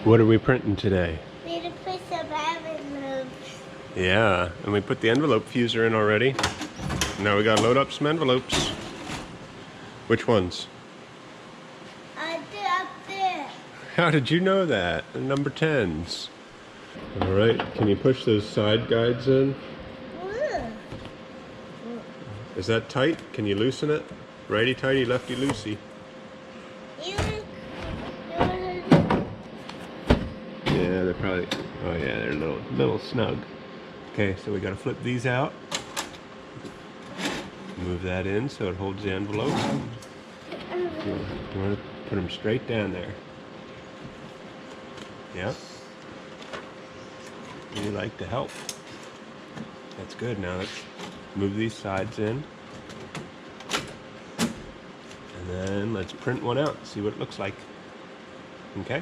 What are we printing today? We need to put some envelopes. Yeah, and we put the envelope fuser in already. Now we gotta load up some envelopes. Which ones? Up there. How did you know that? The number 10s. All right, can you push those side guides in? Ooh. Is that tight? Can you loosen it? Righty tighty, lefty loosey. Yeah, they're probably, oh yeah, they're a little snug. Okay, so we gotta flip these out. Move that in so it holds the envelope. You wanna put them straight down there. Yep. You like to help. That's good. Now let's move these sides in. And then let's print one out and see what it looks like. Okay?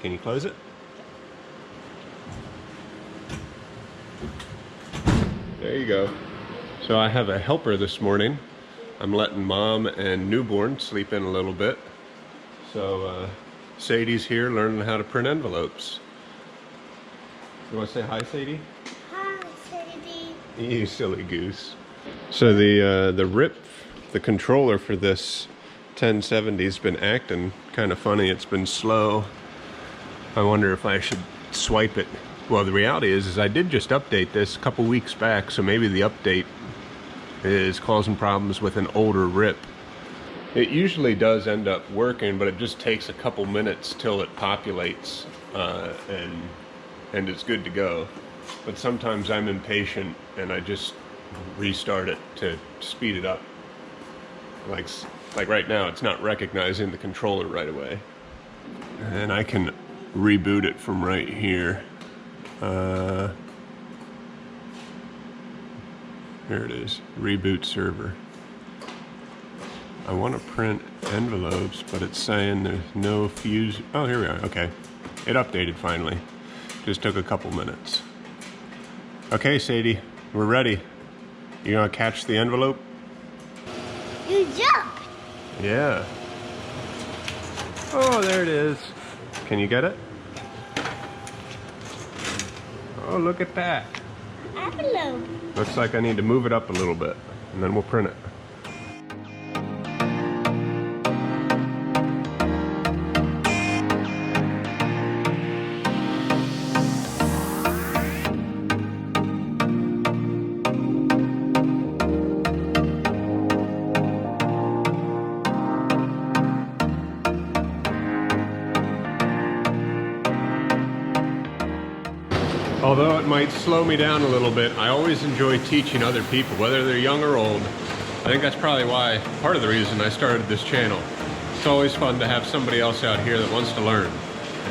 Can you close it? There you go. So I have a helper this morning. I'm letting mom and newborn sleep in a little bit. So Sadie's here learning how to print envelopes. You want to say hi, Sadie? Hi, Sadie. You silly goose. So the RIP, the controller for this 1070's been acting kind of funny. It's been slow. I wonder if I should swipe it. Well, the reality is I did just update this a couple weeks back, so maybe the update is causing problems with an older RIP. It usually does end up working, but it just takes a couple minutes till it populates and it's good to go. But sometimes I'm impatient and I just restart it to speed it up. Like right now, it's not recognizing the controller right away. And I can reboot it from right here. Here it is, reboot server. I want to print envelopes, but it's saying there's no fuse. Oh, here we are, okay. It updated finally. Just took a couple minutes. Okay, Sadie, we're ready. You gonna catch the envelope? You jump. Yeah. Oh, there it is. Can you get it? Oh, look at that. Envelope. Looks like I need to move it up a little bit, and then we'll print it. Although it might slow me down a little bit, I always enjoy teaching other people, whether they're young or old. I think that's probably why, part of the reason I started this channel. It's always fun to have somebody else out here that wants to learn.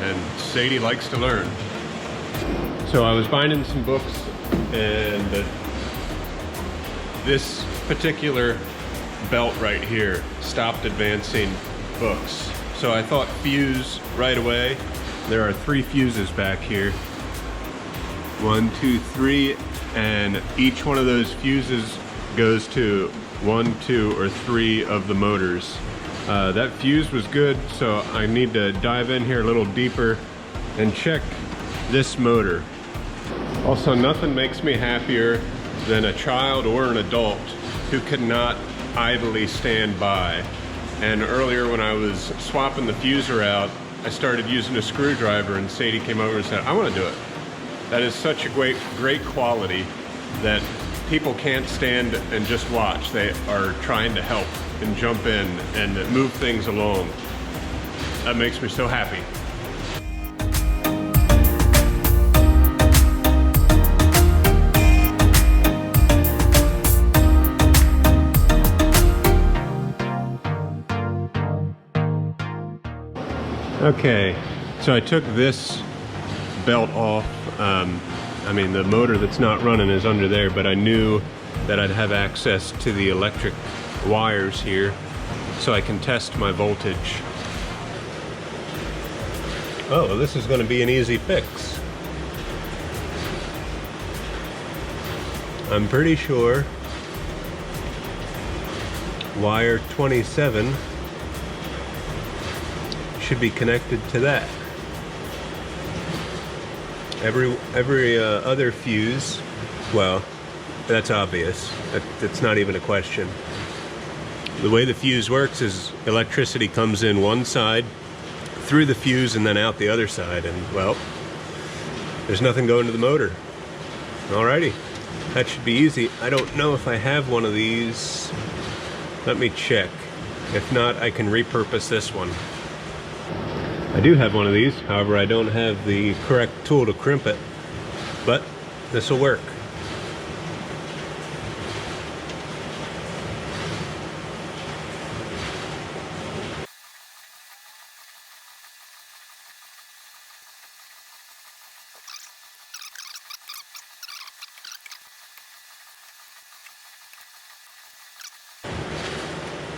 And Sadie likes to learn. So I was finding some books, and this particular belt right here stopped advancing books. So I thought fuse right away. There are 3 fuses back here. 1, 2, 3, and each one of those fuses goes to 1, 2, or 3 of the motors. That fuse was good, so I need to dive in here a little deeper and check this motor. Also, nothing makes me happier than a child or an adult who cannot idly stand by. And earlier when I was swapping the fuser out, I started using a screwdriver, and Sadie came over and said, I want to do it. That is such a great quality that people can't stand and just watch. They are trying to help and jump in and move things along. That makes me so happy. Okay, so I took this belt off. I mean, the motor that's not running is under there, but I knew that I'd have access to the electric wires here so I can test my voltage. Oh, this is going to be an easy fix. I'm pretty sure wire 27 should be connected to that. Every other fuse, well, that's obvious. That's not even a question. The way the fuse works is electricity comes in one side, through the fuse, and then out the other side, and well, there's nothing going to the motor. Alrighty, that should be easy. I don't know if I have one of these. Let me check. If not, I can repurpose this one. I do have one of these, however I don't have the correct tool to crimp it, but this will work.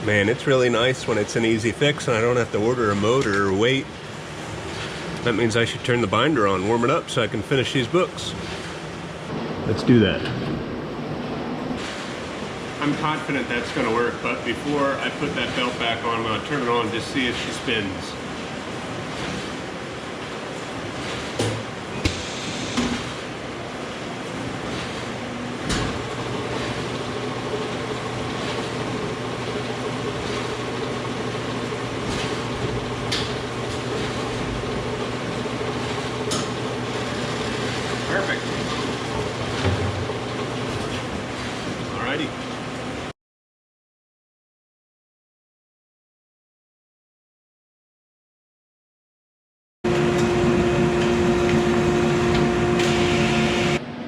Man, it's really nice when it's an easy fix and I don't have to order a motor or wait. That means I should turn the binder on, warm it up so I can finish these books. Let's do that. I'm confident that's going to work, but before I put that belt back on, I'm going to turn it on and just see if she spins. Perfect. Alrighty.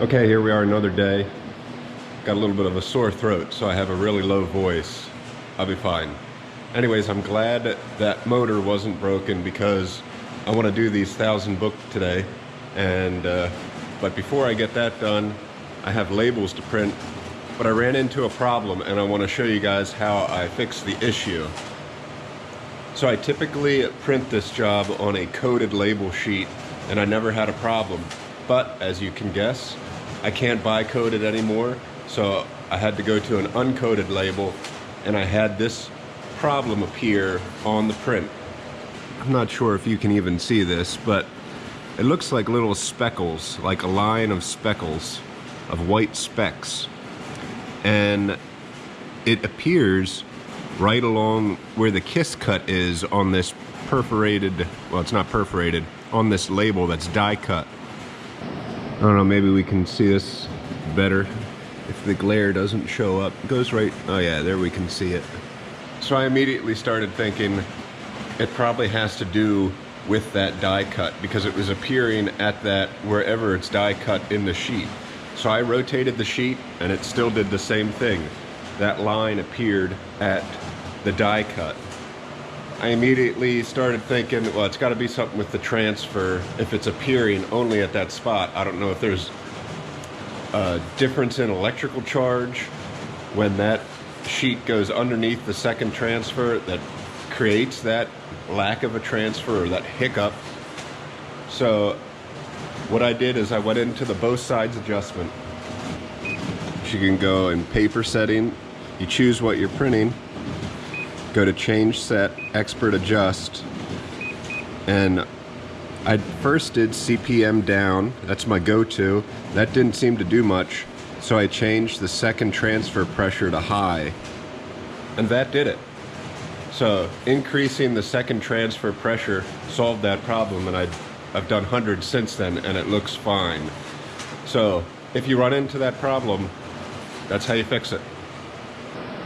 Okay, here we are another day. Got a little bit of a sore throat, so I have a really low voice. I'll be fine. Anyways, I'm glad that motor wasn't broken because I want to do these 1,000 books today. And but before I get that done, I have labels to print. But I ran into a problem and I want to show you guys how I fixed the issue. So I typically print this job on a coated label sheet and I never had a problem. But as you can guess, I can't buy coated anymore. So I had to go to an uncoated label and I had this problem appear on the print. I'm not sure if you can even see this, but it looks like little speckles, like a line of speckles, of white specks. And it appears right along where the kiss cut is on this perforated, well, it's not perforated, on this label that's die cut. I don't know, maybe we can see this better if the glare doesn't show up. It goes right, oh yeah, there we can see it. So I immediately started thinking it probably has to do with that die cut because it was appearing at that wherever it's die cut in the sheet. So I rotated the sheet and it still did the same thing. That line appeared at the die cut. I immediately started thinking, well, it's got to be something with the transfer if it's appearing only at that spot. I don't know if there's a difference in electrical charge when that sheet goes underneath the second transfer that creates that lack of a transfer or that hiccup. So what I did is I went into the both sides adjustment. You can go in paper setting, you choose what you're printing, go to change set, expert adjust, and I first did CPM down. That's my go-to. That didn't seem to do much, so I changed the second transfer pressure to high, and that did it. So increasing the second transfer pressure solved that problem, and I've done hundreds since then and it looks fine. So if you run into that problem, that's how you fix it.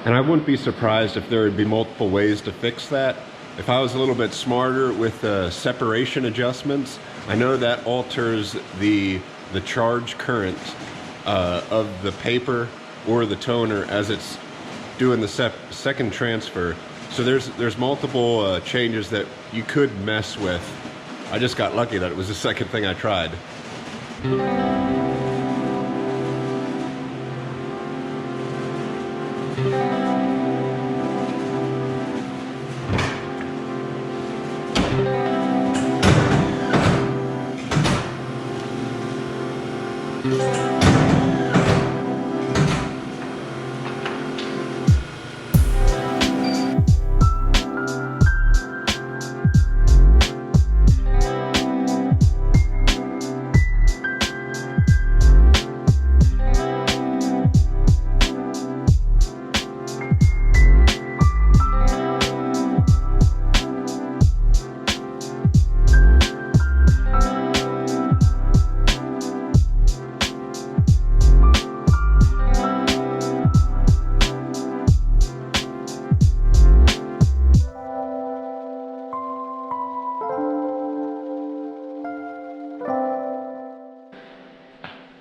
And I wouldn't be surprised if there would be multiple ways to fix that. If I was a little bit smarter with the separation adjustments, I know that alters the charge current of the paper or the toner as it's doing the second transfer. So there's multiple changes that you could mess with. I just got lucky that it was the second thing I tried.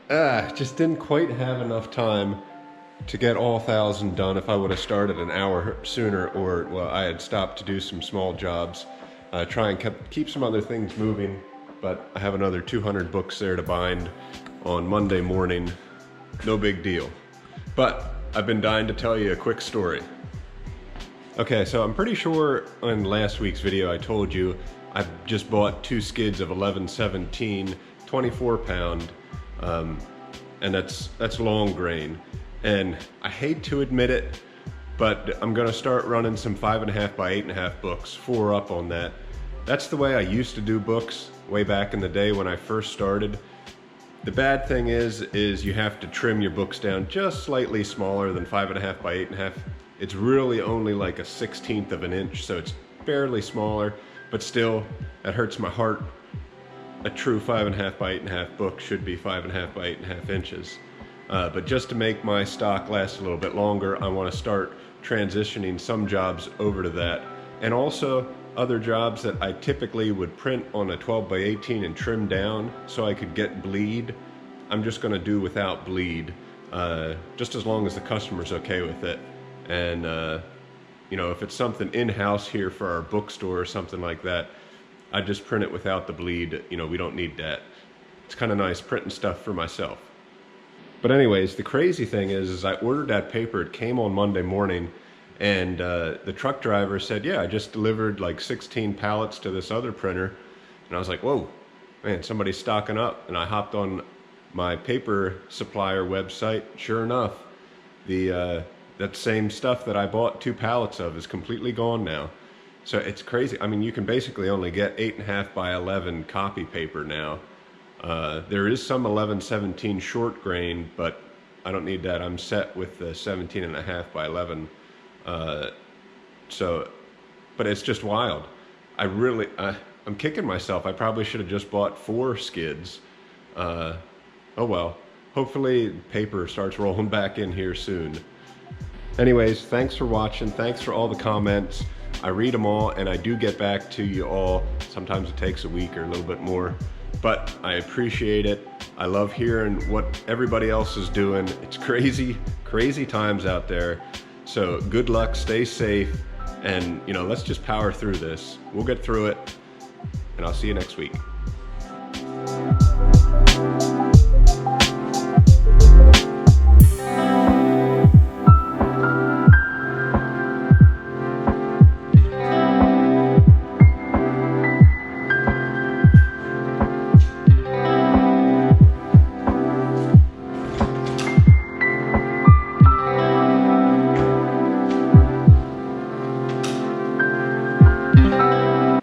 Just didn't quite have enough time to get all 1,000 done. If I would have started an hour sooner, or well, I had stopped to do some small jobs, try and keep some other things moving, but I have another 200 books there to bind on Monday morning. No big deal. But I've been dying to tell you a quick story. Okay, so I'm pretty sure in last week's video I told you I've just bought 2 skids of 1117 24 pound, and that's long grain. And I hate to admit it, but I'm gonna start running some 5.5 by 8.5 books, 4 up on that. That's the way I used to do books way back in the day when I first started. The bad thing is you have to trim your books down just slightly smaller than 5.5 by 8.5. It's really only like a 1/16 of an inch, so it's barely smaller, but still, that hurts my heart. A true 5.5 by 8.5 book should be 5.5 by 8.5 inches. But just to make my stock last a little bit longer, I want to start transitioning some jobs over to that. And also other jobs that I typically would print on a 12 by 18 and trim down so I could get bleed. I'm just going to do without bleed, just as long as the customer's okay with it. And you know, if it's something in-house here for our bookstore or something like that, I just print it without the bleed. You know, we don't need that. It's kind of nice printing stuff for myself. But anyways, the crazy thing is I ordered that paper. It came on Monday morning, and the truck driver said, yeah, I just delivered like 16 pallets to this other printer. And I was like, whoa, man, somebody's stocking up. And I hopped on my paper supplier website. Sure enough, that same stuff that I bought 2 pallets of is completely gone now. So it's crazy. I mean, you can basically only get 8.5 by 11 copy paper now. There is some 1117 short grain, but I don't need that. I'm set with the 17.5 by 11. But it's just wild. I'm kicking myself. I probably should have just bought 4 skids. Oh well. Hopefully paper starts rolling back in here soon. Anyways, thanks for watching. Thanks for all the comments. I read them all, and I do get back to you all. Sometimes it takes a week or a little bit more, but I appreciate it. I love hearing what everybody else is doing. It's crazy, crazy times out there. So good luck, stay safe, and you know, let's just power through this. We'll get through it, and I'll see you next week.